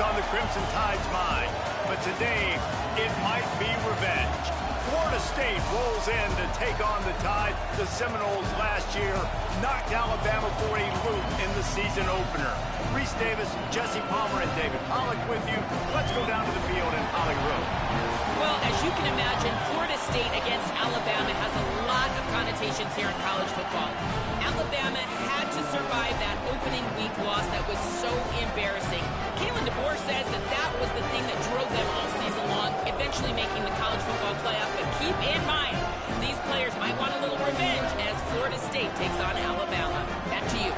on the Crimson Tide's mind. But today, it might be revenge. Florida State rolls in to take on the Tide. The Seminoles last year knocked Alabama for a loop in the season opener. Reese Davis, Jesse Palmer, and David Pollock with you. Let's go down to the field in Hollywood. Well, as you can imagine, Florida State against Alabama has a lot of connotations here in college football. Alabama had to survive that opening week loss that was so embarrassing. Kalen DeBoer says that that was the thing that drove them all season long, eventually making the college football playoff. But keep in mind, these players might want a little revenge as Florida State takes on Alabama. Back to you.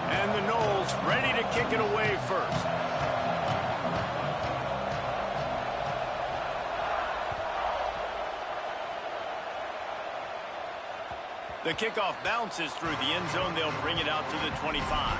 And the Noles ready to kick it away first. The kickoff bounces through the end zone. They'll bring it out to the 25.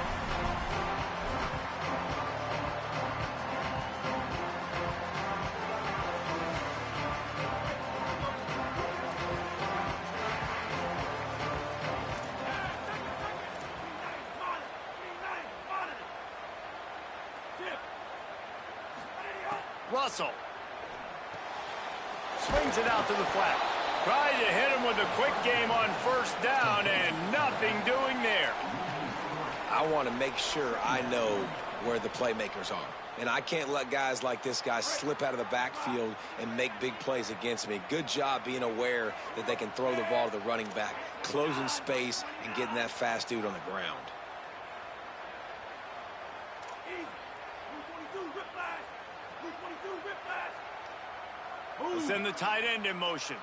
Russell swings it out to the flat. Tried to hit him with a quick game on first down, and nothing doing there. I want to make sure I know where the playmakers are. And I can't let guys like this guy slip out of the backfield and make big plays against me. Good job being aware that they can throw the ball to the running back, closing space, and getting that fast dude on the ground. We'll send the tight end in motion.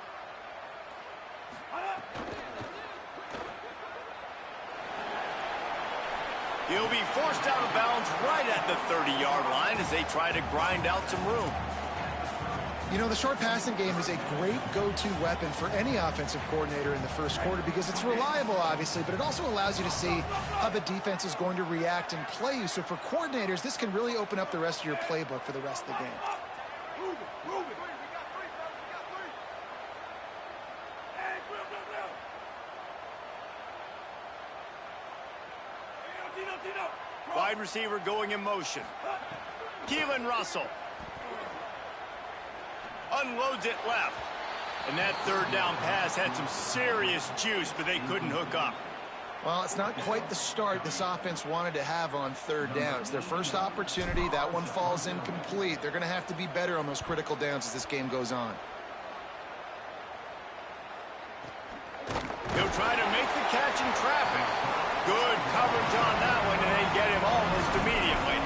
He'll be forced out of bounds right at the 30-yard line as they try to grind out some room. You know, the short passing game is a great go-to weapon for any offensive coordinator in the first quarter because it's reliable, obviously, but it also allows you to see how the defense is going to react and play you. So for coordinators, this can really open up the rest of your playbook for the rest of the game. Wide receiver going in motion. Keelan Russell unloads it left. And that third down pass had some serious juice, but they couldn't hook up. Well, it's not quite the start this offense wanted to have on third down. It's their first opportunity. That one falls incomplete. They're going to have to be better on those critical downs as this game goes on. He'll try to make the catch in traffic. Good coverage on that one, and they get him almost immediately.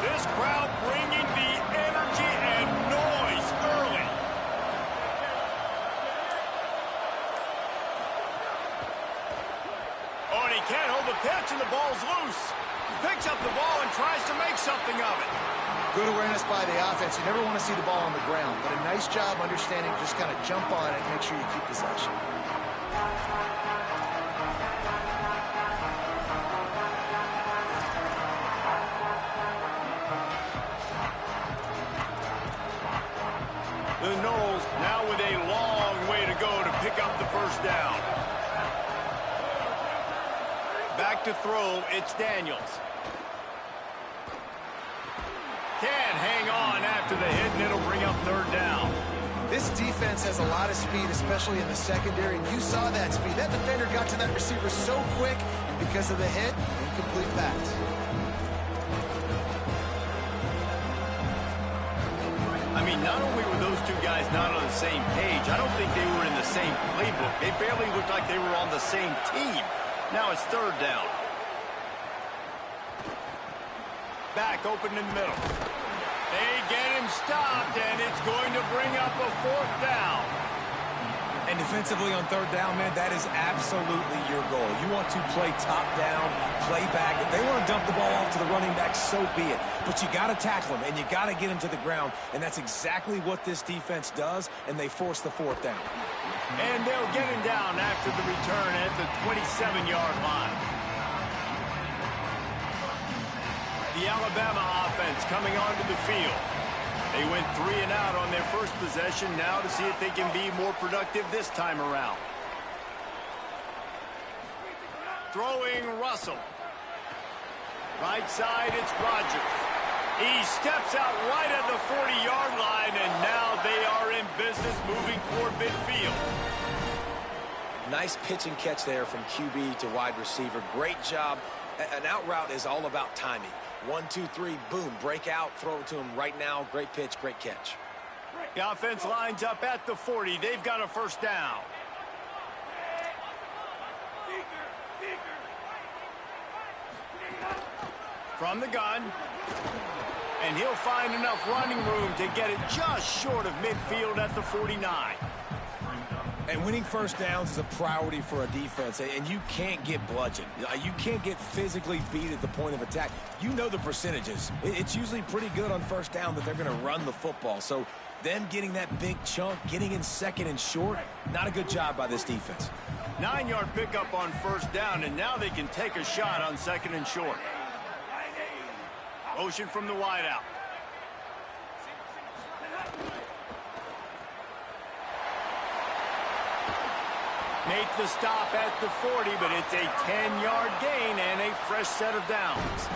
This crowd bringing the energy and noise early. Oh, and he can't hold the pitch, and the ball's loose. Picks up the ball and tries to make something of it. Good awareness by the offense. You never want to see the ball on the ground, but a nice job understanding to just kind of jump on it and make sure you keep possession. The Noles now with a long way to go to pick up the first down. Back to throw, it's Daniels. Can't hang on after the hit, and it'll bring up third down. This defense has a lot of speed, especially in the secondary, and you saw that speed. That defender got to that receiver so quick, and because of the hit, incomplete pass. I mean, not only were those two guys not on the same page, I don't think they were in the same playbook. They barely looked like they were on the same team. Now it's third down. Back open in the middle. They get him stopped, and it's going to bring up a fourth down. And defensively on third down, man, that is absolutely your goal. You want to play top down, play back. If they want to dump the ball off to the running back, so be it. But you got to tackle them, and you got to get them to the ground. And that's exactly what this defense does, and they force the fourth down. And they'll get him down after the return at the 27-yard line. The Alabama offense coming onto the field. They went 3 and out on their first possession, now to see if they can be more productive this time around. Throwing Russell. Right side, it's Rodgers. He steps out right at the 40-yard line, and now they are in business moving toward midfield. Nice pitch and catch there from QB to wide receiver. Great job. An out route is all about timing. 1, 2, 3, boom, break out, throw it to him right now. Great pitch, great catch. The offense lines up at the 40. They've got a first down. From the gun. And he'll find enough running room to get it just short of midfield at the 49. And winning first downs is a priority for a defense, and you can't get bludgeoned. You can't get physically beat at the point of attack. You know the percentages. It's usually pretty good on first down that they're going to run the football. So them getting that big chunk, getting in second and short, not a good job by this defense. 9-yard pickup on first down, and now they can take a shot on second and short. Motion from the wideout. Make the stop at the 40, but it's a 10-yard gain and a fresh set of downs.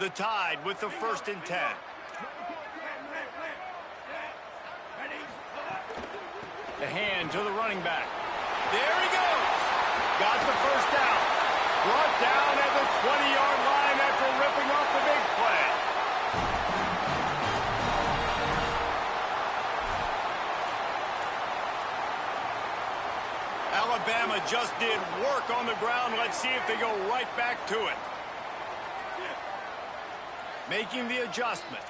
The Tide with the 1st and 10. The hand to the running back. There he goes. Got the first down. Brought down at the 20-yard line after ripping off the big play. Alabama just did work on the ground. Let's see if they go right back to it. Making the adjustment.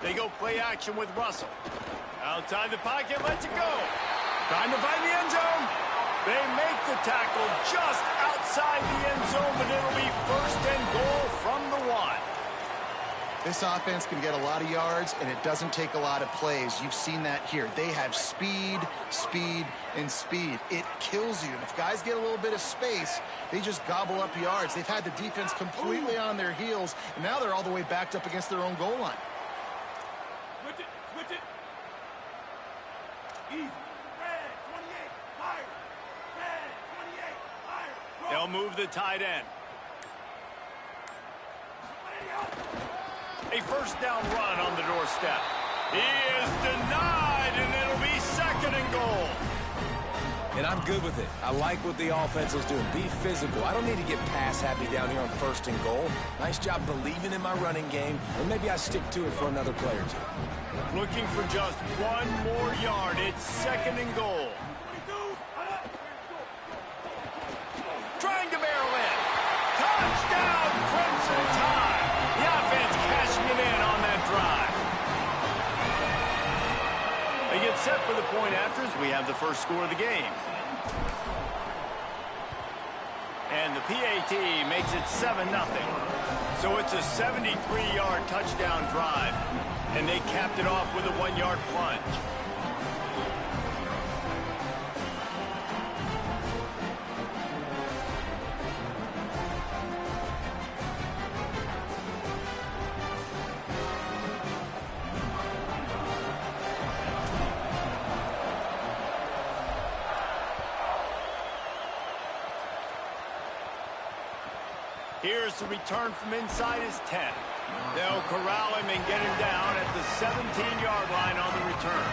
They go play action with Russell. Outside the pocket, lets it go. Trying to find the end zone. They make the tackle just outside the end zone, but it'll be 1st and goal from the 1. This offense can get a lot of yards, and it doesn't take a lot of plays. You've seen that here. They have speed, speed, and speed. It kills you. And if guys get a little bit of space, they just gobble up yards. They've had the defense completely on their heels, and now they're all the way backed up against their own goal line. Switch it, switch it. Easy. Red, 28, fire. Red, 28, fire. They'll move the tight end. A first down run on the doorstep. He is denied, and it'll be 2nd and goal. And I'm good with it. I like what the offense is doing. Be physical. I don't need to get pass happy down here on 1st and goal. Nice job believing in my running game, and maybe I stick to it for another play or two. Looking for just 1 more yard. It's 2nd and goal. Trying to barrel in. Touchdown, Crimson Tide. The offense cashing it in on that drive. They get set for the point afters. We have the first score of the game. And the PAT makes it 7-0. So it's a 73-yard touchdown drive. And they capped it off with a 1-yard plunge. Here's the return from inside his 10. They'll corral him and get him down at the 17-yard line on the return.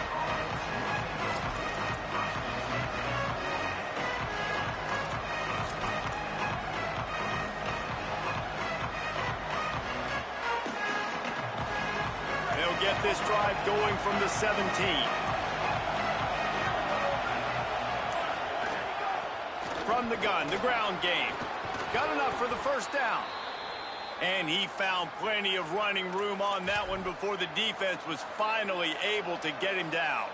They'll get this drive going from the 17. from the gun, the ground game. Got enough for the first down. And he found plenty of running room on that one before the defense was finally able to get him down.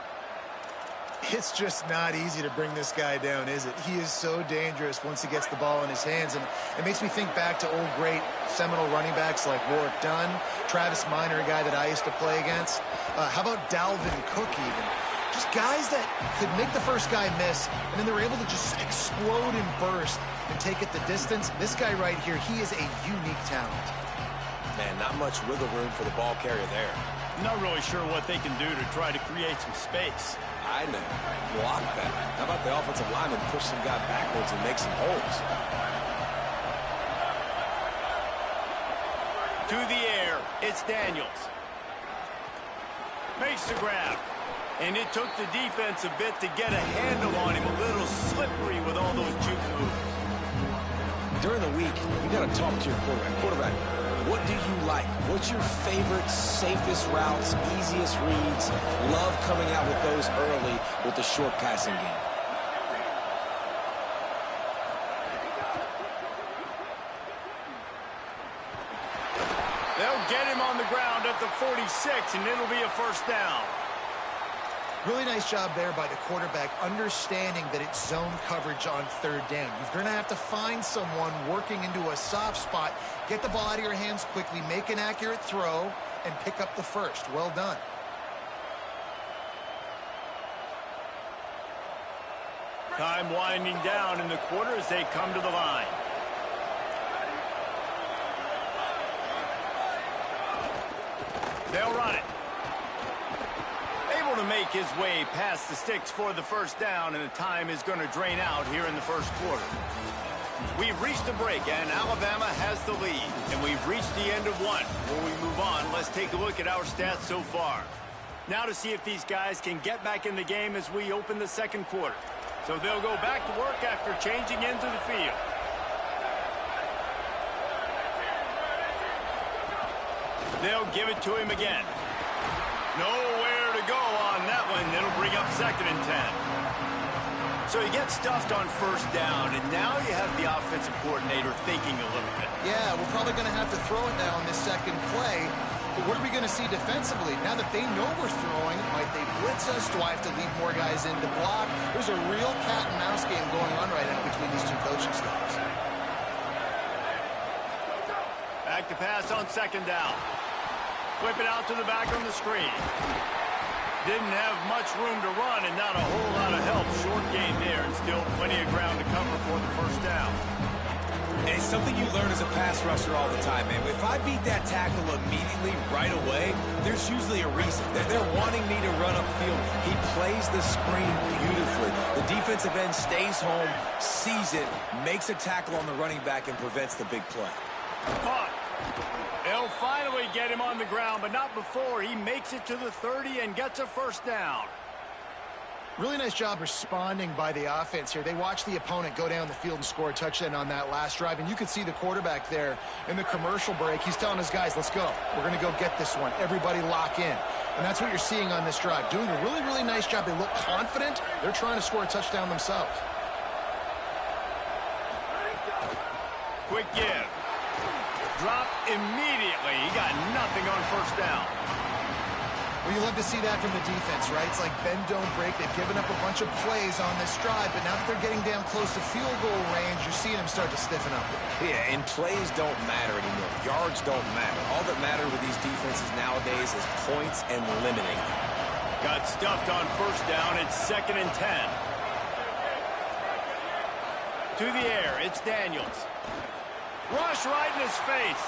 It's just not easy to bring this guy down, is it? He is so dangerous once he gets the ball in his hands. And it makes me think back to old great Seminole running backs like Warwick Dunn, Travis Minor, a guy that I used to play against. How about Dalvin Cook even? Just guys that could make the first guy miss, and then they were able to just explode and burst and take it the distance. This guy right here, he is a unique talent. Man, not much wiggle room for the ball carrier there. Not really sure what they can do to try to create some space. I know. Block better. How about the offensive lineman push some guy backwards and make some holes? To the air, it's Daniels. Makes the grab. And it took the defense a bit to get a handle on him. A little slippery with all those juke moves. During the week, you got to talk to your quarterback. What do you like? What's your favorite, safest routes, easiest reads? Love coming out with those early with the short passing game. They'll get him on the ground at the 46, and it'll be a first down. Really nice job there by the quarterback, understanding that it's zone coverage on third down. You're going to have to find someone working into a soft spot, get the ball out of your hands quickly, make an accurate throw, and pick up the first. Well done. Time winding down in the quarter as they come to the line. They'll run it. Able to make his way past the sticks for the first down, and the time is going to drain out here in the first quarter. We've reached the break, and Alabama has the lead, and we've reached the end of one. Before we move on, let's take a look at our stats so far. Now to see if these guys can get back in the game as we open the second quarter. So they'll go back to work after changing into the field. They'll give it to him again. Nowhere to go on that one. It'll bring up 2nd and 10. So you get stuffed on first down, and now you have the offensive coordinator thinking a little bit. Yeah, we're probably going to have to throw it now on this second play. But what are we going to see defensively? Now that they know we're throwing, might they blitz us? Do I have to leave more guys in to block? There's a real cat and mouse game going on right now between these two coaching staffs. Back to pass on 2nd down. Flip it out to the back on the screen. Didn't have much room to run and not a whole lot of help. Short game there, and still plenty of ground to cover for the first down. And it's something you learn as a pass rusher all the time, man. If I beat that tackle immediately right away, there's usually a reason. They're wanting me to run upfield. He plays the screen beautifully. The defensive end stays home, sees it, makes a tackle on the running back, and prevents the big play. Caught. They'll finally get him on the ground, but not before he makes it to the 30 and gets a first down. Really nice job responding by the offense here. They watched the opponent go down the field and score a touchdown on that last drive, and you could see the quarterback there in the commercial break. He's telling his guys, let's go. We're going to go get this one. Everybody lock in. And that's what you're seeing on this drive. Doing a really, really nice job. They look confident. They're trying to score a touchdown themselves. Quick give. Drop immediately. He got nothing on first down. Well, you love to see that from the defense, right? It's like bend, don't break. They've given up a bunch of plays on this drive, but now that they're getting down close to field goal range, you're seeing them start to stiffen up. Yeah, and plays don't matter anymore. Yards don't matter. All that matters with these defenses nowadays is points and limiting them. Got stuffed on first down. It's 2nd and 10. To the air, it's Daniels. Rush right in his face.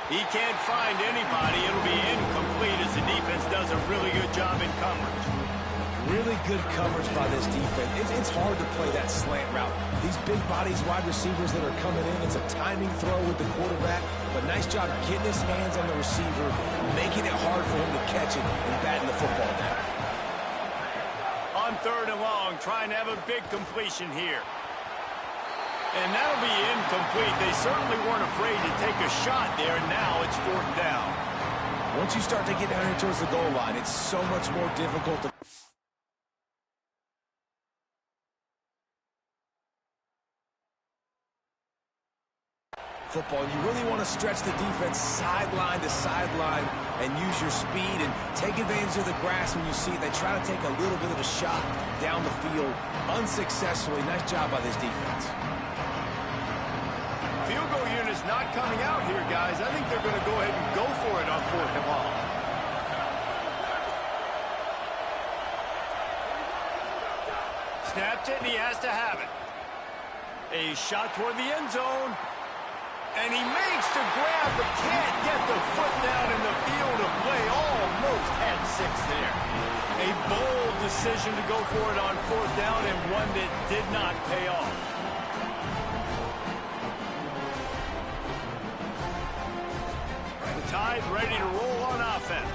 He can't find anybody. It'll be incomplete as the defense does a really good job in coverage. Really good coverage by this defense. It's hard to play that slant route. These big bodies, wide receivers that are coming in, it's a timing throw with the quarterback, but nice job getting his hands on the receiver, making it hard for him to catch it and batting the football down. On 3rd and long, trying to have a big completion here. And that'll be incomplete. They certainly weren't afraid to take a shot there, and now it's 4th down. Once you start to get down here towards the goal line, it's so much more difficult to football, and you really want to stretch the defense sideline to sideline and use your speed and take advantage of the grass when you see it. They try to take a little bit of a shot down the field unsuccessfully. Nice job by this defense. Field goal unit's not coming out here, guys. I think they're going to go ahead and go for it on 4th and long. Snapped it, and he has to have it. A shot toward the end zone. And he makes the grab, but can't get the foot down in the field of play. Almost had 6 there. A bold decision to go for it on 4th down, and one that did not pay off. The Tide ready to roll on offense.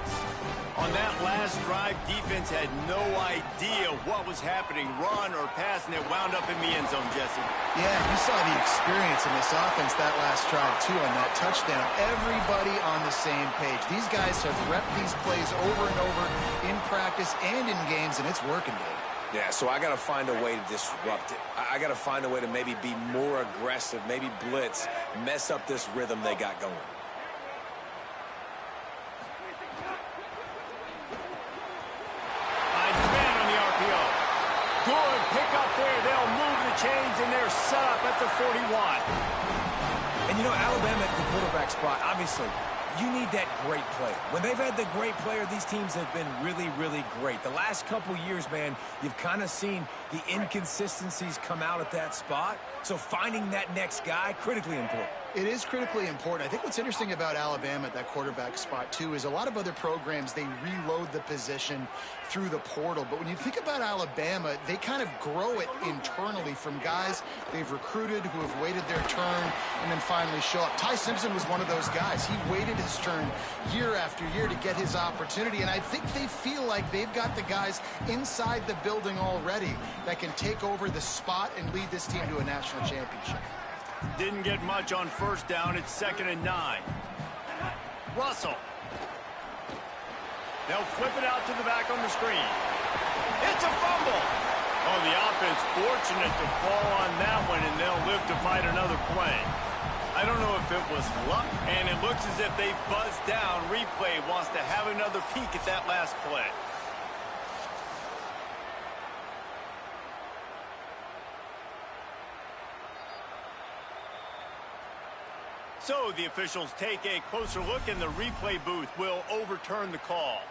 On that last drive, defense had no idea what was happening, run or pass, and it wound up in the end zone, Jesse. Yeah, you saw the experience in this offense that last drive, too, on that touchdown. Everybody on the same page. These guys have repped these plays over and over in practice and in games, and it's working, Dave. Yeah, so I got to find a way to disrupt it. I got to find a way to maybe be more aggressive, maybe blitz, mess up this rhythm they got going. Good pick up there. They'll move the chains, and they're set up at the 41. And, you know, Alabama at the quarterback spot, obviously, you need that great player. When they've had the great player, these teams have been really, really great. The last couple years, man, you've kind of seen the inconsistencies come out at that spot. So finding that next guy, critically important. It is critically important. I think what's interesting about Alabama at that quarterback spot, too, is a lot of other programs, they reload the position through the portal. But when you think about Alabama, they kind of grow it internally from guys they've recruited who have waited their turn and then finally show up. Ty Simpson was one of those guys. He waited his turn year after year to get his opportunity, and I think they feel like they've got the guys inside the building already that can take over the spot and lead this team to a national championship. Didn't get much on 1st down. It's 2nd and 9. Russell. They'll flip it out to the back on the screen. It's a fumble. Oh, the offense fortunate to fall on that one, and they'll live to fight another play. I don't know if it was luck, and it looks as if they've buzzed down. Replay wants to have another peek at that last play. So the officials take a closer look, and the replay booth will overturn the call.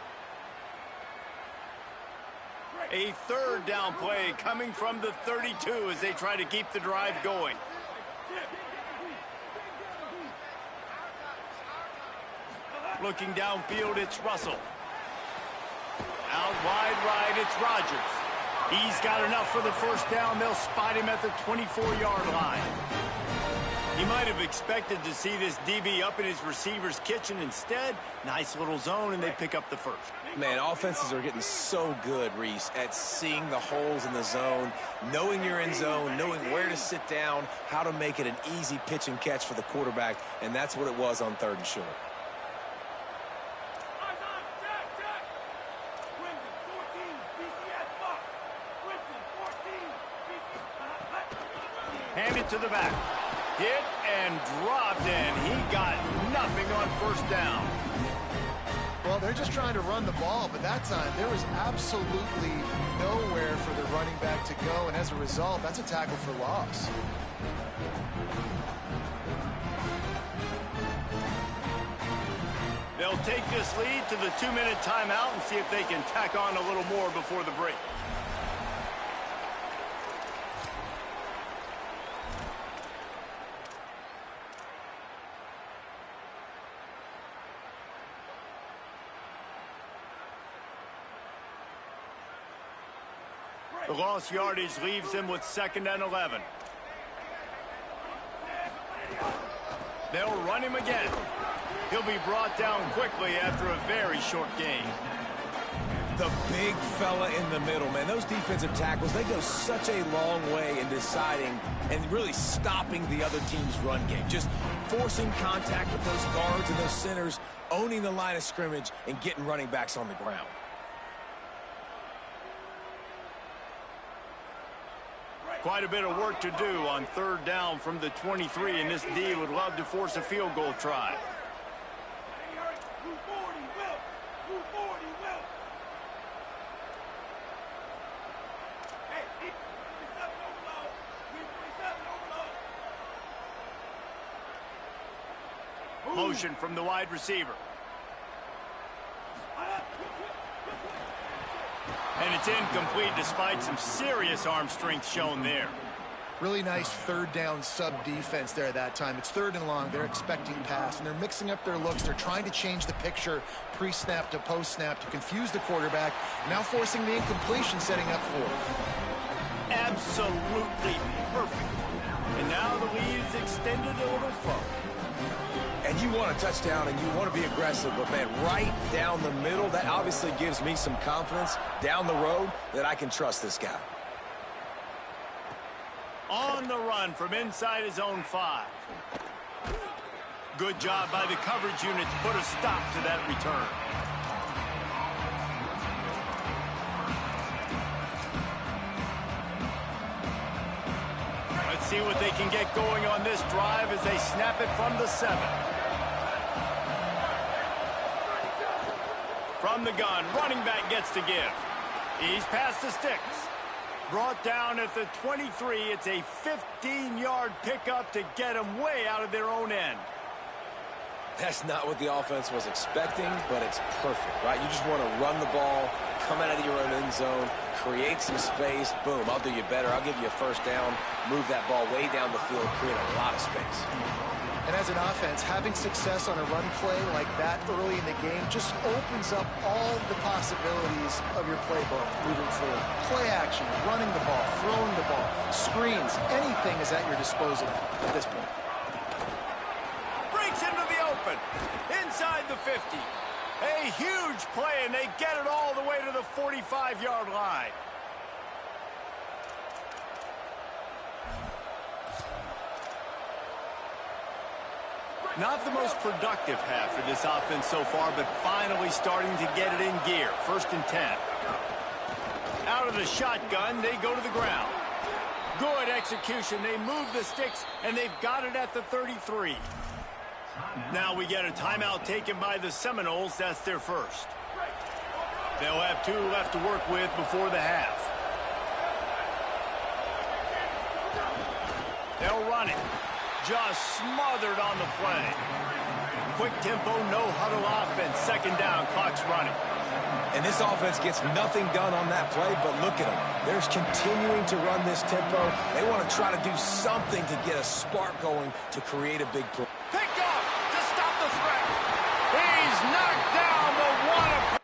A 3rd down play coming from the 32 as they try to keep the drive going. Looking downfield, it's Russell. Out wide right, it's Rodgers. He's got enough for the 1st down. They'll spot him at the 24-yard line. You might have expected to see this DB up in his receiver's kitchen. Instead, nice little zone, and they pick up the 1st. Man, offenses are getting so good, Reese, at seeing the holes in the zone, knowing you're in zone, knowing where to sit down, how to make it an easy pitch and catch for the quarterback, and that's what it was on 3rd and short. Hand it to the back. Hit and dropped, and he got nothing on 1st down. Well, they're just trying to run the ball, but that time there was absolutely nowhere for the running back to go, and as a result, that's a tackle for loss. They'll take this lead to the 2-minute timeout and see if they can tack on a little more before the break. The lost yardage leaves them with 2nd and 11. They'll run him again. He'll be brought down quickly after a very short gain. The big fella in the middle, man. Those defensive tackles, they go such a long way in deciding and really stopping the other team's run game. Just forcing contact with those guards and those centers, owning the line of scrimmage, and getting running backs on the ground. Quite a bit of work to do on third down from the 23, and this D would love to force a field goal try. Motion from the wide receiver. And it's incomplete despite some serious arm strength shown there. Really nice third down sub-defense there that time. It's third and long. They're expecting pass, and they're mixing up their looks. They're trying to change the picture pre-snap to post-snap to confuse the quarterback, now forcing the incompletion, setting up fourth. Absolutely perfect. And now the lead is extended a little further. And you want a touchdown and you want to be aggressive, but man, right down the middle, that obviously gives me some confidence down the road that I can trust this guy. On the run from inside his own 5. Good job by the coverage unit to put a stop to that return. Let's see what they can get going on this drive as they snap it from the 7. From the gun, running back gets to give. He's past the sticks. Brought down at the 23. It's a 15-yard pickup to get them way out of their own end. That's not what the offense was expecting, but it's perfect, right? You just want to run the ball, come out of your own end zone, create some space, boom, I'll do you better. I'll give you a first down, move that ball way down the field, create a lot of space. And as an offense, having success on a run play like that early in the game just opens up all the possibilities of your playbook moving forward. Play action, running the ball, throwing the ball, screens, anything is at your disposal at this point. Breaks into the open, inside the 50. A huge play, and they get it all the way to the 45-yard line. Not the most productive half for this offense so far, but finally starting to get it in gear. 1st and 10. Out of the shotgun, they go to the ground. Good execution. They move the sticks, and they've got it at the 33. Now we get a timeout taken by the Seminoles. That's their first. They'll have 2 left to work with before the half. They'll run it. Just smothered on the play. Quick tempo, no huddle offense. 2nd down, clock's running. And this offense gets nothing done on that play, but look at them. They're continuing to run this tempo. They want to try to do something to get a spark going to create a big play. Picked off to stop the threat. He's knocked down the one.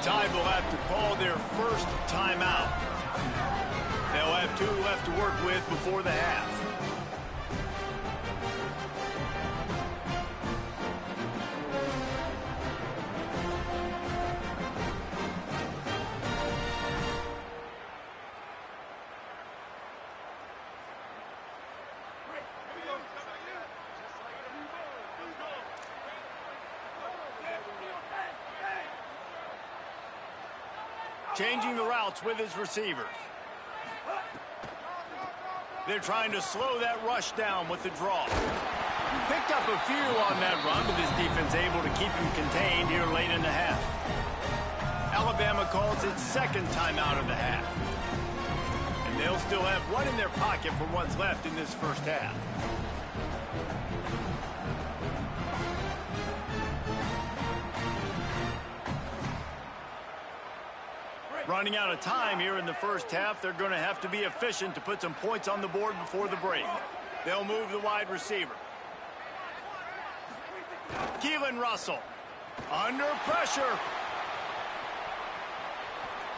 Tide will have to call their first timeout. They'll have 2 left to work with before the half. Changing the routes with his receivers. They're trying to slow that rush down with the draw. Picked up a few on that run, but this defense able to keep him contained here late in the half. Alabama calls its second timeout of the half. And they'll still have 1 in their pocket for what's left in this first half. Running out of time here in the first half, they're going to have to be efficient to put some points on the board before the break. They'll move the wide receiver. Keelan Russell under pressure.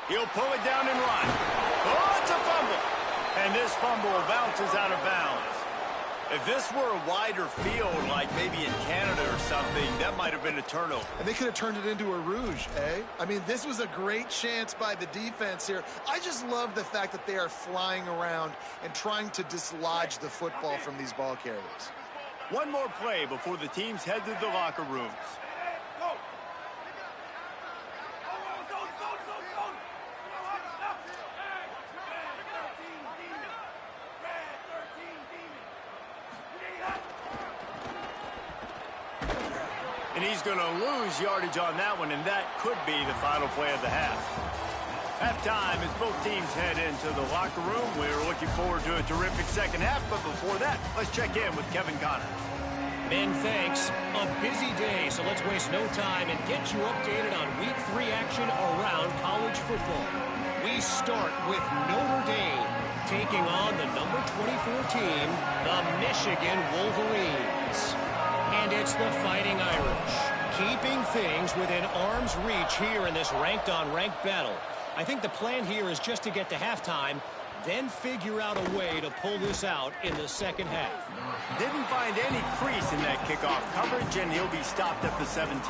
He'll pull it down and run. Oh, it's a fumble. And this fumble bounces out of bounds. If this were a wider field, like maybe in Canada or something, that might have been a turnover. And they could have turned it into a rouge, eh? I mean, this was a great chance by the defense here. I just love the fact that they are flying around and trying to dislodge the football from these ball carriers. One more play before the teams head to the locker rooms. And he's going to lose yardage on that one, and that could be the final play of the half. Halftime as both teams head into the locker room. We're looking forward to a terrific second half, but before that, let's check in with Kevin Connor. Ben, thanks. A busy day, so let's waste no time and get you updated on Week 3 action around college football. We start with Notre Dame taking on the number 24 team, the Michigan Wolverines. And it's the Fighting Irish, keeping things within arm's reach here in this ranked-on-ranked battle. I think the plan here is just to get to halftime, then figure out a way to pull this out in the second half. Didn't find any crease in that kickoff coverage, and he'll be stopped at the 17.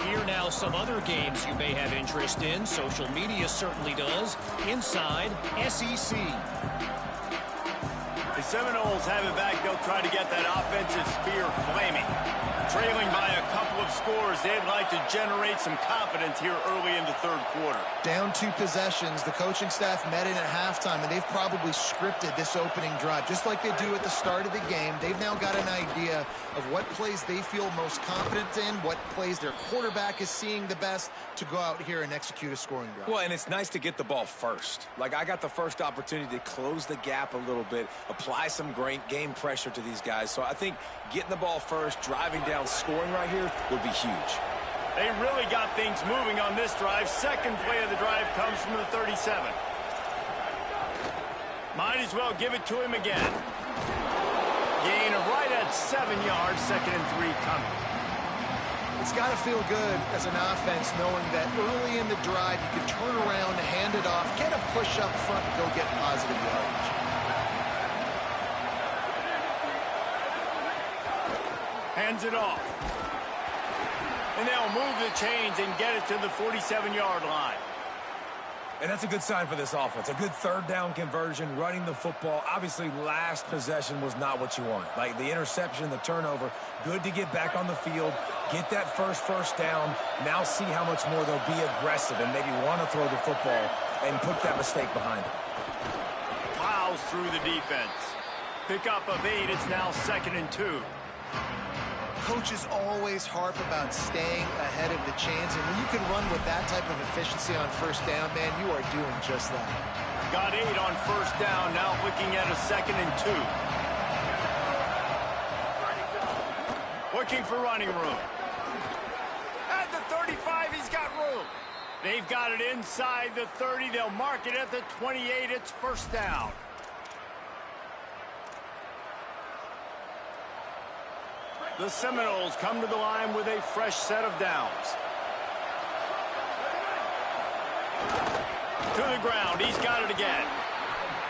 Here now some other games you may have interest in. Social media certainly does. Inside SEC. The Seminoles have it back. They'll try to get that offensive spear flaming. Trailing by a couple of scores, they'd like to generate some confidence here early in the third quarter. Down 2 possessions, the coaching staff met in at halftime, and they've probably scripted this opening drive. Just like they do at the start of the game, they've now got an idea of what plays they feel most confident in, what plays their quarterback is seeing the best to go out here and execute a scoring drive. Well, and it's nice to get the ball first. Like, I got the first opportunity to close the gap a little bit, apply some great game pressure to these guys. So I think getting the ball first, driving down, scoring right here would be huge. They really got things moving on this drive. Second play of the drive comes from the 37. Might as well give it to him again. Gain of right at 7 yards, 2nd and 3 coming. It's got to feel good as an offense knowing that early in the drive you can turn around, hand it off, get a push up front, and go get positive yardage. Hands it off. And they'll move the chains and get it to the 47-yard line. And that's a good sign for this offense. A good third down conversion, running the football. Obviously, last possession was not what you want. Like the interception, the turnover, good to get back on the field, get that first down, now see how much more they'll be aggressive and maybe want to throw the football and put that mistake behind them. Plows through the defense. Pick up of 8, it's now 2nd and 2. Coaches always harp about staying ahead of the chains, and when you can run with that type of efficiency on first down, man, you are doing just that. Got 8 on first down, now looking at a 2nd and 2. Looking for running room. At the 35, he's got room. They've got it inside the 30. They'll mark it at the 28. It's first down. The Seminoles come to the line with a fresh set of downs. To the ground. He's got it again.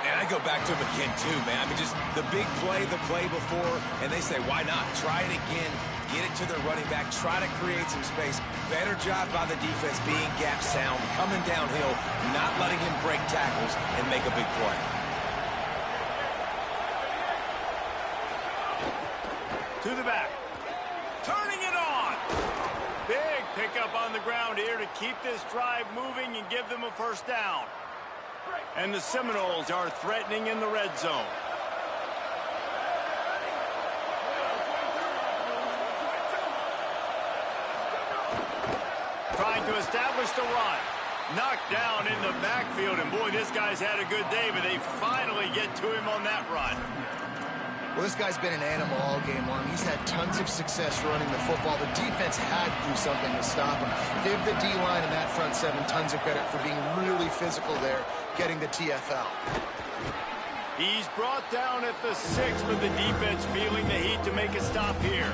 And I go back to him again, too, man. I mean, just the big play, the play before, and they say, why not? Try it again. Get it to their running back. Try to create some space. Better job by the defense being gap sound, coming downhill, not letting him break tackles and make a big play. To the back. Turning it on. Big pickup on the ground here to keep this drive moving and give them a first down. And the Seminoles are threatening in the red zone. Trying to establish the run. Knocked down in the backfield, and boy, this guy's had a good day, but they finally get to him on that run. Well, this guy's been an animal all game long. He's had tons of success running the football. The defense had to do something to stop him. Give the D-line and that front seven tons of credit for being really physical there, getting the TFL. He's brought down at the 6, but the defense feeling the heat to make a stop here.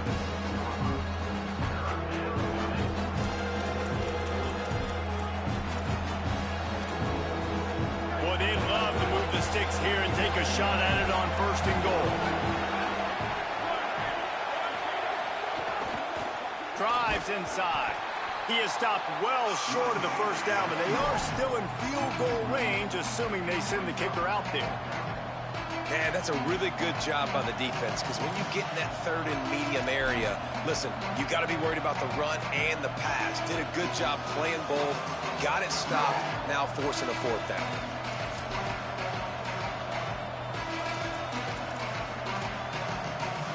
Boy, they'd love to move the sticks here and take a shot at it on 1st and goal. Drives inside. He is stopped well short of the first down, but they are still in field goal range, assuming they send the kicker out there. Man, that's a really good job by the defense, because when you get in that 3rd and medium area, listen, you got to be worried about the run and the pass. Did a good job playing both, got it stopped, now forcing a 4th down.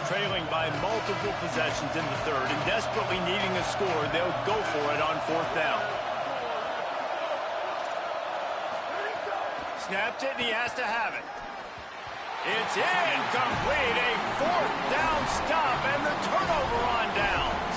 Trailing by multiple possessions in the 3rd and desperately needing a score, they'll go for it on 4th down. Snapped it, and he has to have it. It's incomplete. A 4th down stop and the turnover on downs.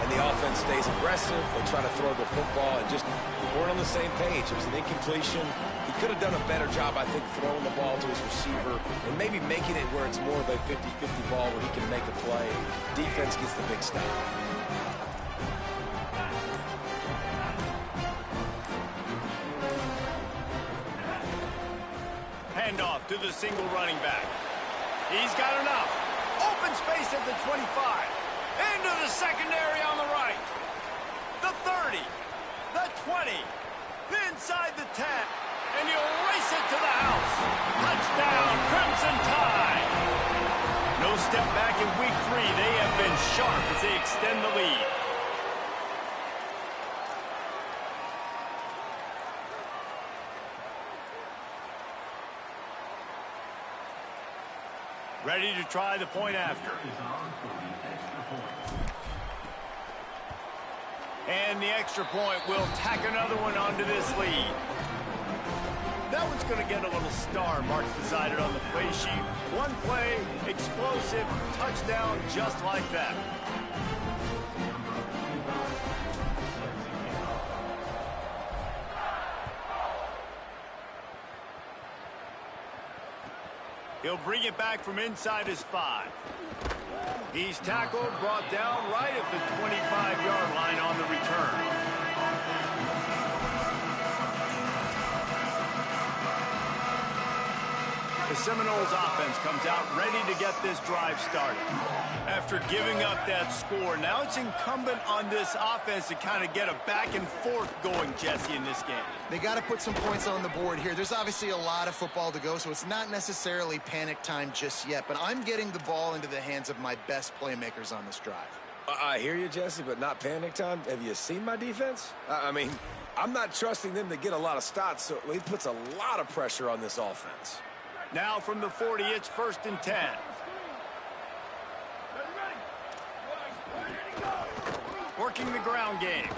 And the offense stays aggressive. They try to throw the football and just weren't on the same page. It was an incompletion. He could have done a better job, I think, throwing the ball to his receiver and maybe making it where it's more of a 50-50 ball where he can make a play. Defense gets the big stop. Handoff to the single running back. He's got enough. Open space at the 25. Into the secondary on the right. The 30. The 20. Inside the 10. And he'll race it to the house. Touchdown, Crimson Tide. No step back in week 3. They have been sharp as they extend the lead. Ready to try the point after. And the extra point will tack another one onto this lead. That one's going to get a little star mark decided on the play sheet. One play, explosive, touchdown, just like that. He'll bring it back from inside his 5. He's tackled, brought down right at the 25-yard line on the return. The Seminoles offense comes out ready to get this drive started. After giving up that score, now it's incumbent on this offense to kind of get a back and forth going, Jesse, in this game. They got to put some points on the board here. There's obviously a lot of football to go, so it's not necessarily panic time just yet, but I'm getting the ball into the hands of my best playmakers on this drive. I hear you, Jesse, but not panic time. Have you seen my defense? I mean, I'm not trusting them to get a lot of stops, so it puts a lot of pressure on this offense. Now from the 40, it's 1st and 10. Working the ground game.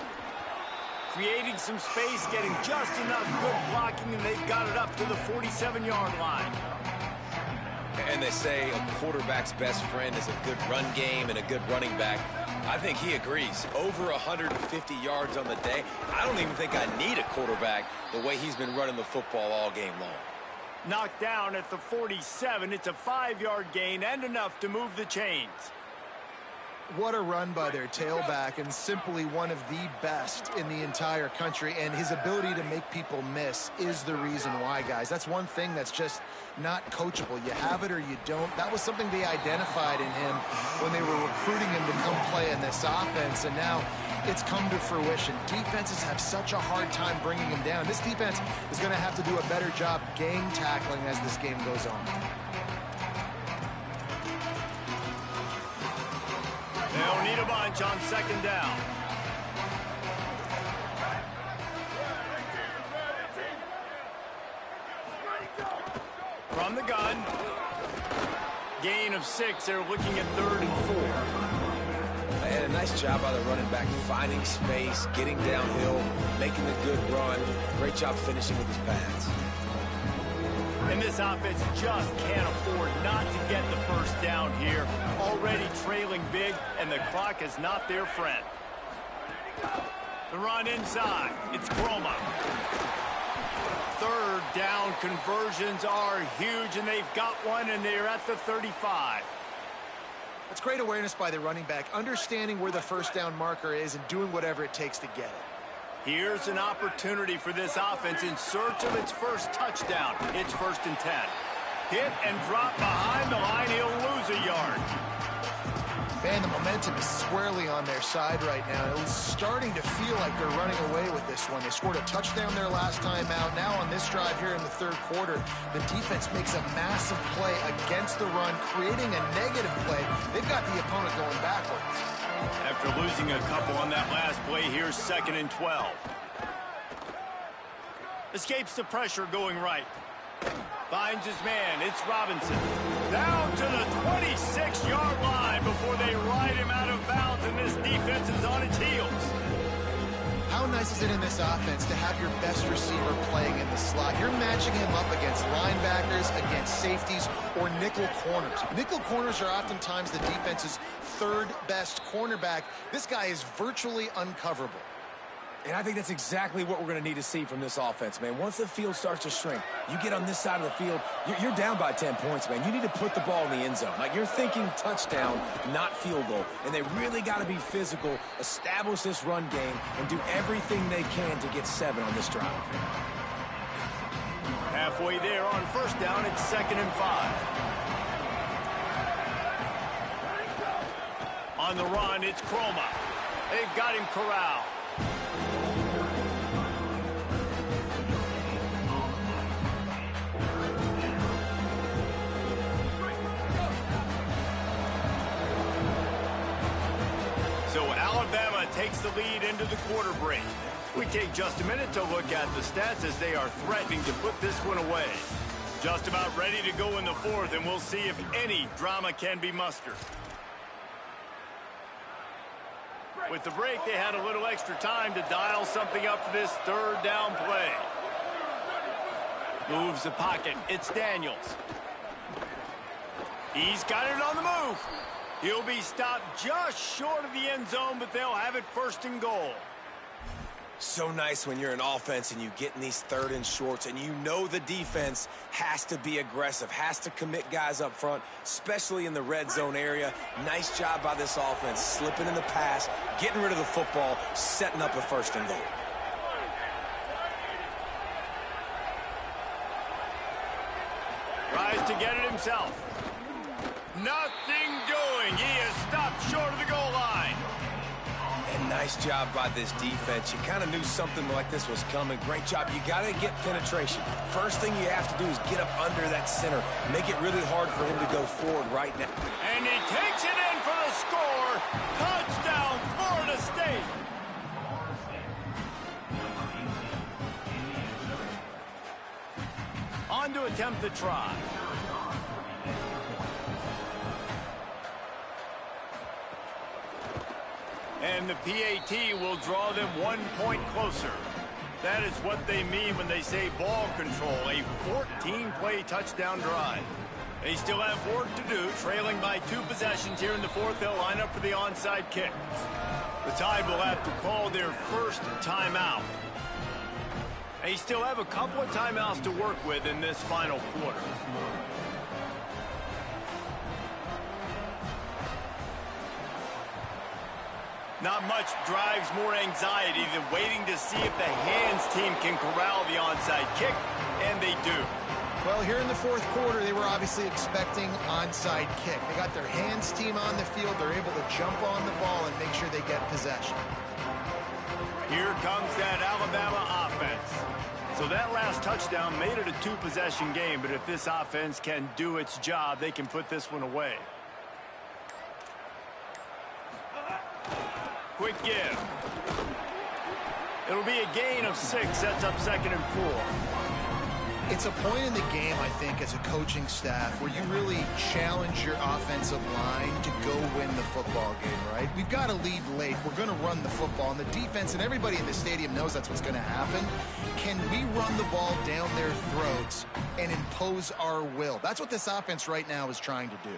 Creating some space, getting just enough good blocking, and they've got it up to the 47-yard line. And they say a quarterback's best friend is a good run game and a good running back. I think he agrees. Over 150 yards on the day. I don't even think I need a quarterback the way he's been running the football all game long. Knocked down at the 47. It's a 5-yard gain and enough to move the chains. What a run by their tailback, and simply one of the best in the entire country, and his ability to make people miss is the reason why, guys. That's one thing that's just not coachable. You have it or you don't. That was something they identified in him when they were recruiting him to come play in this offense, and now it's come to fruition. Defenses have such a hard time bringing him down. This defense is going to have to do a better job gang tackling as this game goes on. They'll need a bunch on second down. From the gun. Gain of 6. They're looking at 3rd and 4. They had a nice job by the running back, finding space, getting downhill, making a good run. Great job finishing with his pads. And this offense just can't afford not to get the first down here. Already trailing big, and the clock is not their friend. The run inside. It's Chroma. 3rd down conversions are huge, and they've got one, and they're at the 35. That's great awareness by the running back, understanding where the first down marker is and doing whatever it takes to get it. Here's an opportunity for this offense in search of its first touchdown. It's 1st and 10. Hit and drop behind the line. He'll lose a yard. Man, the momentum is squarely on their side right now. It was starting to feel like they're running away with this one. They scored a touchdown their last time out. Now on this drive here in the 3rd quarter, the defense makes a massive play against the run, creating a negative play. They've got the opponent going backwards. After losing a couple on that last play, here's 2nd and 12. Escapes the pressure going right. Finds his man. It's Robinson. Down to the 26-yard line before they ride him out of bounds, and this defense is on its heels. How nice is it in this offense to have your best receiver playing in the slot? You're matching him up against linebackers, against safeties, or nickel corners. Nickel corners are oftentimes the defense's 3rd best cornerback. This guy is virtually uncoverable. And I think that's exactly what we're going to need to see from this offense, man. Once the field starts to shrink, you get on this side of the field, you're down by 10 points, man. You need to put the ball in the end zone. Like, you're thinking touchdown, not field goal. And they really got to be physical, establish this run game, and do everything they can to get 7 on this drive. Halfway there on 1st down, it's 2nd and 5. On the run, it's Chroma. They've got him corralled. So Alabama takes the lead into the quarter break. We take just a minute to look at the stats as they are threatening to put this one away. Just about ready to go in the 4th, and we'll see if any drama can be mustered. With the break, they had a little extra time to dial something up for this 3rd down play. Moves the pocket. It's Daniels. He's got it on the move. He'll be stopped just short of the end zone, but they'll have it 1st and goal. So nice when you're an offense and you get in these 3rd and shorts, and you know the defense has to be aggressive, has to commit guys up front, especially in the red zone area. Nice job by this offense, slipping in the pass, getting rid of the football, setting up a 1st and goal. Tries to get it himself. Nothing doing. He is stopped short of the goal line. And nice job by this defense. You kind of knew something like this was coming. Great job. You got to get penetration. First thing you have to do is get up under that center. Make it really hard for him to go forward right now. And he takes it in for the score. Touchdown, Florida State. On to attempt the try. And the PAT will draw them 1 point closer. That is what they mean when they say ball control, a 14-play touchdown drive. They still have work to do, trailing by 2 possessions here in the 4th. They'll line up for the onside kick. The Tide will have to call their first timeout. They still have a couple of timeouts to work with in this final quarter. Not much drives more anxiety than waiting to see if the hands team can corral the onside kick, and they do. Well, here in the fourth quarter, they were obviously expecting onside kick. They got their hands team on the field. They're able to jump on the ball and make sure they get possession. Here comes that Alabama offense. So that last touchdown made it a two-possession game, but if this offense can do its job, they can put this one away. Quick give. It'll be a gain of 6, sets up 2nd and 4. It's a point in the game, I think, as a coaching staff where you really challenge your offensive line to go win the football game, right? We've got to lead late. We're going to run the football, and the defense and everybody in the stadium knows that's what's going to happen. Can we run the ball down their throats and impose our will? That's what this offense right now is trying to do.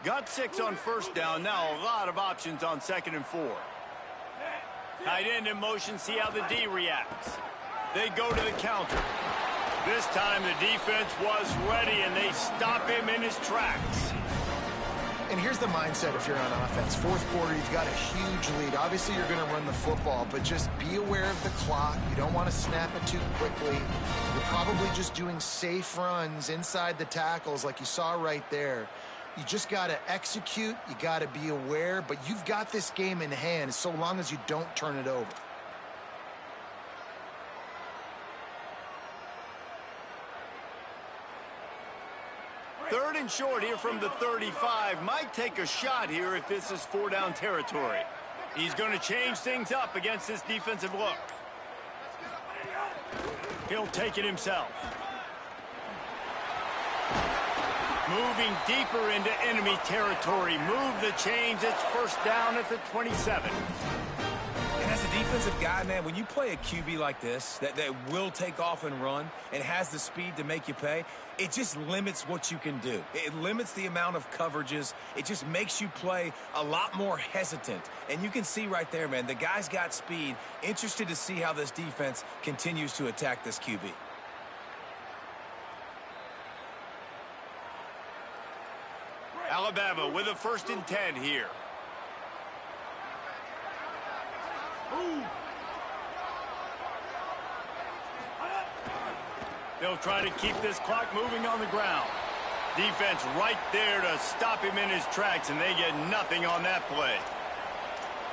Got 6 on first down. Now a lot of options on 2nd and 4. Tight end in motion. See how the D reacts. They go to the counter. This time the defense was ready, and they stop him in his tracks. And here's the mindset if you're on offense. Fourth quarter, you've got a huge lead. Obviously, you're going to run the football, but just be aware of the clock. You don't want to snap it too quickly. You're probably just doing safe runs inside the tackles like you saw right there. You just got to execute. You got to be aware, but you've got this game in hand so long as you don't turn it over. Third and short here from the 35. Might take a shot here if this is 4-down territory. He's going to change things up against this defensive look. He'll take it himself. Moving deeper into enemy territory. Move the chains. It's first down at the 27. And as a defensive guy, man, when you play a QB like this that will take off and run and has the speed to make you pay, it just limits what you can do. It limits the amount of coverages. It just makes you play a lot more hesitant. And you can see right there, man, the guy's got speed. Interested to see how this defense continues to attack this QB. Alabama with a 1st and 10 here. They'll try to keep this clock moving on the ground. Defense right there to stop him in his tracks, and they get nothing on that play.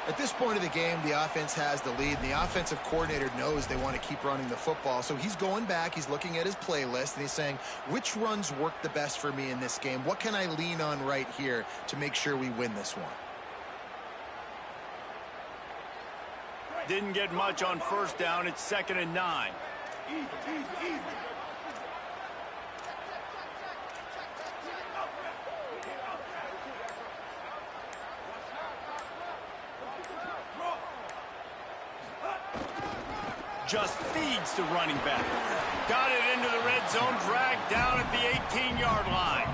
At this point of the game, the offense has the lead, and the offensive coordinator knows they want to keep running the football. So he's going back, he's looking at his playlist, and he's saying, which runs work the best for me in this game? What can I lean on right here to make sure we win this one? Didn't get much on first down. It's 2nd and 9. Easy. Just feeds the running back. Got it into the red zone, dragged down at the 18-yard line.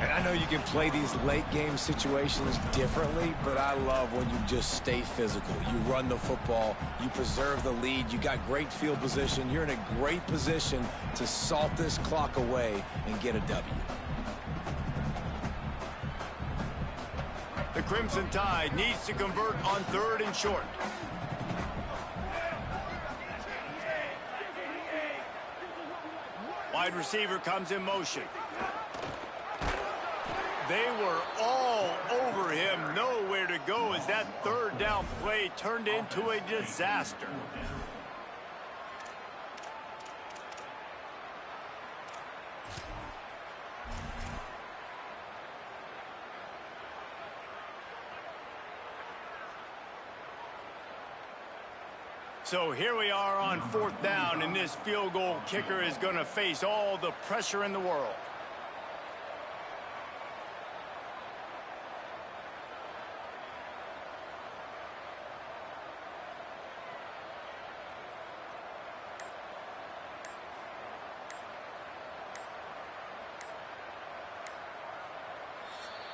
And I know you can play these late game situations differently, but I love when you just stay physical. You run the football, you preserve the lead, you got great field position. You're in a great position to salt this clock away and get a W. The Crimson Tide needs to convert on 3rd and short. Wide receiver comes in motion. They were all over him, nowhere to go as that 3rd down play turned into a disaster. So here we are on 4th down, and this field goal kicker is going to face all the pressure in the world.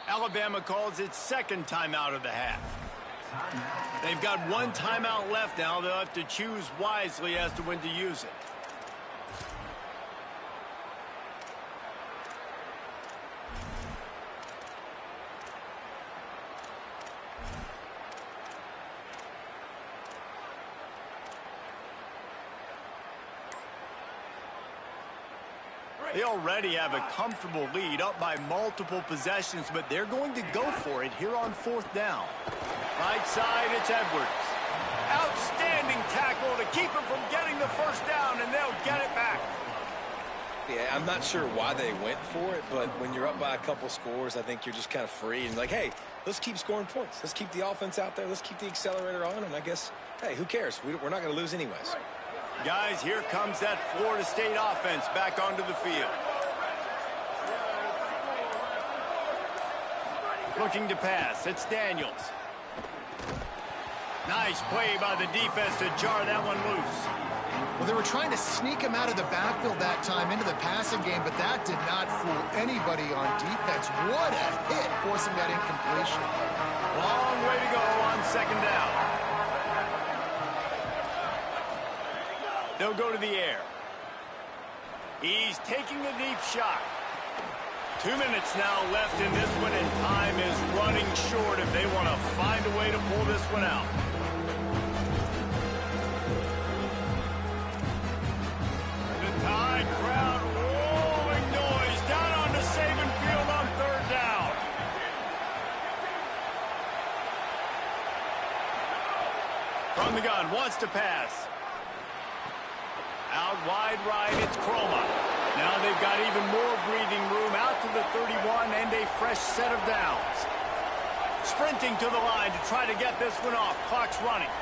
Alabama calls its 2nd timeout of the half. They've got 1 timeout left now. They'll have to choose wisely as to when to use it. They already have a comfortable lead, up by multiple possessions, but they're going to go for it here on 4th down. Right side, it's Edwards. Outstanding tackle to keep him from getting the first down, and they'll get it back. Yeah, I'm not sure why they went for it, but when you're up by a couple scores, I think you're just kind of free and like, hey, let's keep scoring points. Let's keep the offense out there. Let's keep the accelerator on, and I guess, hey, who cares? We're not going to lose anyways. Guys, here comes that Florida State offense back onto the field. Looking to pass, it's Daniels. Nice play by the defense to jar that one loose. Well, they were trying to sneak him out of the backfield that time into the passing game, but that did not fool anybody on defense. What a hit, forcing that incompletion. Long way to go on 2nd down. They'll go to the air. He's taking a deep shot. 2 minutes now left in this one, and time is running short if they want to find a way to pull this one out. The Tide crowd rolling noise down onto Saban Field on 3rd down. From the gun, wants to pass. Out wide right, it's Chroma. Now they've got even more breathing room out to the 31 and a fresh set of downs. Sprinting to the line to try to get this one off. Clock's running.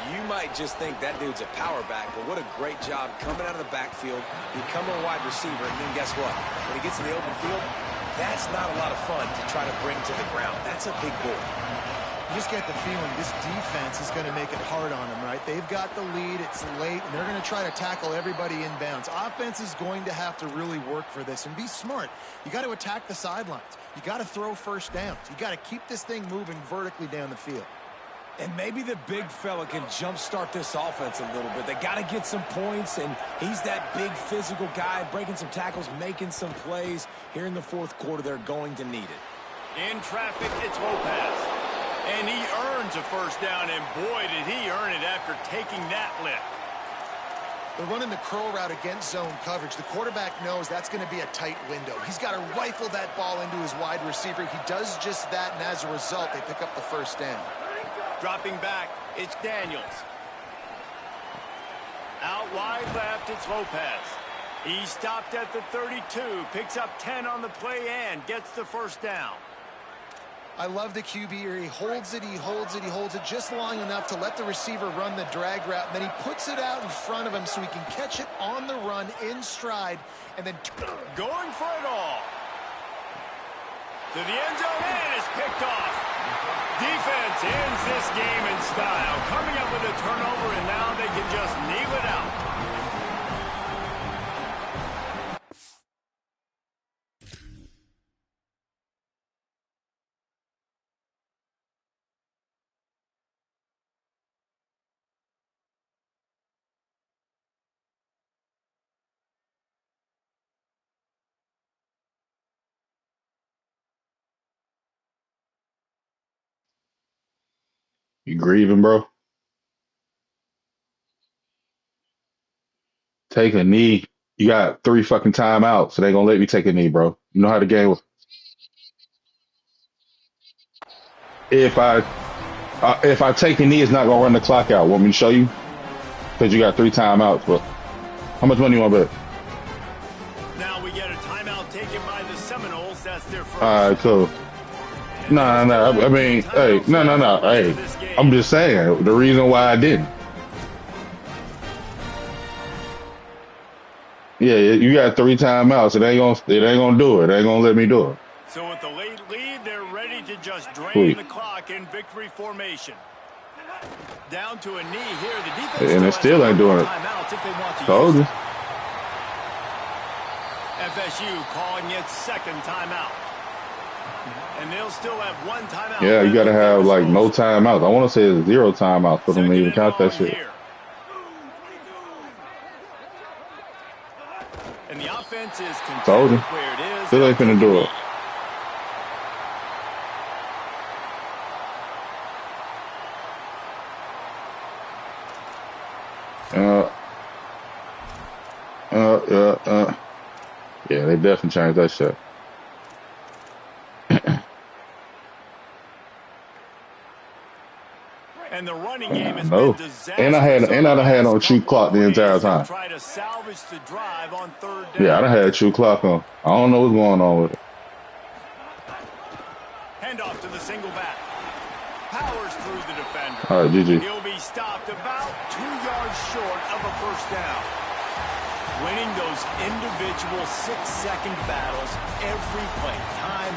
You might just think that dude's a power back, but what a great job coming out of the backfield, becoming a wide receiver, and then guess what? When he gets in the open field, that's not a lot of fun to try to bring to the ground. That's a big boy. You just get the feeling this defense is going to make it hard on them, right? They've got the lead, it's late, and they're going to try to tackle everybody inbounds. Offense is going to have to really work for this and be smart. You got to attack the sidelines. You got to throw first downs. You got to keep this thing moving vertically down the field. And maybe the big fella can jumpstart this offense a little bit. They got to get some points, and he's that big physical guy, breaking some tackles, making some plays. Here in the 4th quarter, they're going to need it. In traffic, it's Lopez. And he earns a first down, and boy, did he earn it after taking that lift. They're running the curl route against zone coverage. The quarterback knows that's going to be a tight window. He's got to rifle that ball into his wide receiver. He does just that, and as a result, they pick up the first down. Dropping back, it's Daniels. Out wide left, it's Lopez. He stopped at the 32, picks up 10 on the play, and gets the first down. I love the QB here. He holds it, he holds it, he holds it just long enough to let the receiver run the drag route. And then he puts it out in front of him so he can catch it on the run in stride and then going for it all. To the end zone, and it's picked off. Defense ends this game in style, coming up with a turnover, and now they can just kneel it out. You grieving, bro? Take a knee. You got 3 fucking timeouts, so they gonna let me take a knee, bro. You know how the game was. If I take a knee, it's not gonna run the clock out. Want me to show you? Because you got 3 timeouts. But how much money you want to bet? Now we get a timeout taken by the Seminoles. That's their first. All right, cool. No. I mean, hey, no. Hey, I'm just saying the reason why I didn't. Yeah, you got 3 timeouts. It ain't gonna do it. They ain't gonna let me do it. So with the late lead, they're ready to just drain the clock in victory formation. Down to a knee here. The defense and it still ain't doing it. Told you. FSU calling its second timeout. And they'll still have 1 timeout. Yeah, you gotta have like no timeouts. I want to say it's 0 timeouts for them to even count that shit. And the offense is Told you. where it is. Still ain't finna do it. They definitely changed that shit. And the running game has No. been disastrous. And I done had on true clock the entire time. Try to salvage the drive on third down. Yeah, I done had true clock on. I don't know what's going on with it. Handoff to the single back. Powers through the defender. All right, GG. He'll be stopped about 2 yards short of a first down. Winning those individual 6-second battles every play, time